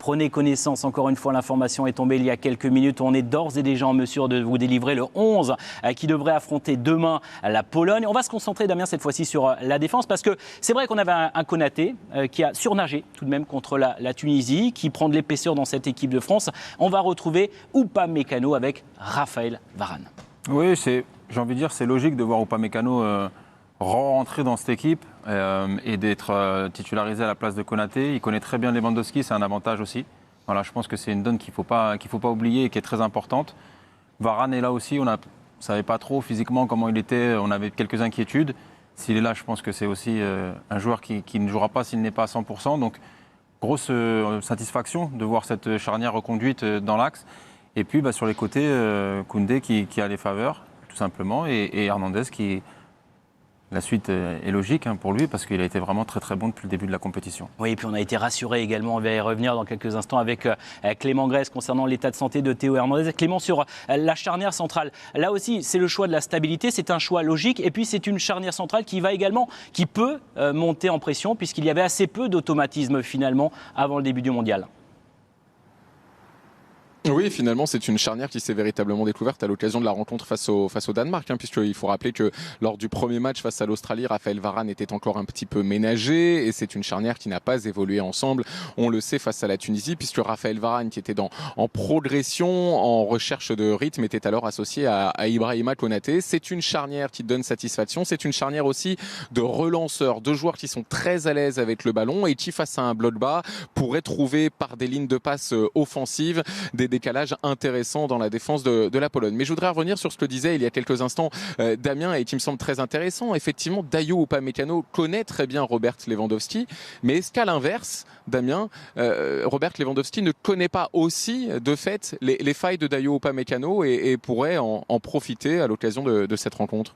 prenez connaissance, encore une fois, l'information est tombée il y a quelques minutes. On est d'ores et déjà en mesure de vous délivrer le 11 qui devrait affronter demain la Pologne. On va se concentrer, Damien, cette fois-ci sur la défense parce que c'est vrai qu'on avait un Konaté qui a surnagé tout de même contre la Tunisie, qui prend de l'épaisseur dans cette équipe de France. On va retrouver Upamecano avec Raphaël Varane. Oui, j'ai envie de dire c'est logique de voir Upamecano rentrer dans cette équipe et d'être titularisé à la place de Konaté. Il connaît très bien Lewandowski, c'est un avantage aussi. Voilà, je pense que c'est une donne qu'il faut pas oublier et qui est très importante. Varane est là aussi, on ne savait pas trop physiquement comment il était, on avait quelques inquiétudes. S'il est là, je pense que c'est aussi un joueur qui ne jouera pas s'il n'est pas à 100%. Donc, grosse satisfaction de voir cette charnière reconduite dans l'axe. Et puis, sur les côtés, Koundé qui a les faveurs, tout simplement, et Hernandez qui... La suite est logique pour lui parce qu'il a été vraiment très très bon depuis le début de la compétition. Oui, et puis on a été rassuré également, on va y revenir dans quelques instants avec Clément Grèce concernant l'état de santé de Théo Hernandez. Clément, sur la charnière centrale, là aussi c'est le choix de la stabilité, c'est un choix logique et puis c'est une charnière centrale qui peut monter en pression puisqu'il y avait assez peu d'automatisme finalement avant le début du mondial. Oui, finalement, c'est une charnière qui s'est véritablement découverte à l'occasion de la rencontre face au Danemark, puisqu'il faut rappeler que lors du premier match face à l'Australie, Raphaël Varane était encore un petit peu ménagé et c'est une charnière qui n'a pas évolué ensemble. On le sait face à la Tunisie, puisque Raphaël Varane, qui était en progression, en recherche de rythme, était alors associé à Ibrahima Konaté. C'est une charnière qui donne satisfaction. C'est une charnière aussi de relanceurs, de joueurs qui sont très à l'aise avec le ballon et qui, face à un bloc bas, pourraient trouver par des lignes de passe offensives des décalage intéressant dans la défense de la Pologne. Mais je voudrais revenir sur ce que disait il y a quelques instants Damien et qui me semble très intéressant. Effectivement, Dayot Upamecano connaît très bien Robert Lewandowski, mais est-ce qu'à l'inverse, Damien, Robert Lewandowski ne connaît pas aussi de fait les failles de Dayot Upamecano et pourrait en profiter à l'occasion de cette rencontre?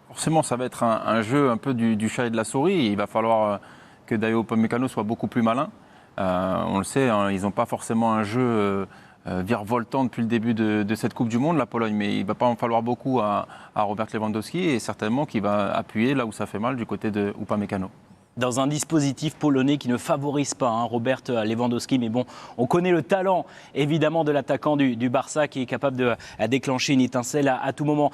Forcément, ça va être un jeu un peu du chat et de la souris. Il va falloir que Dayot Upamecano soit beaucoup plus malin. On le sait, ils n'ont pas forcément un jeu virevoltant depuis le début de cette Coupe du Monde, la Pologne, mais il ne va pas en falloir beaucoup à Robert Lewandowski et certainement qu'il va appuyer là où ça fait mal du côté de Upamecano. Dans un dispositif polonais qui ne favorise pas Robert Lewandowski. Mais bon, on connaît le talent évidemment de l'attaquant du Barça qui est capable de déclencher une étincelle à tout moment.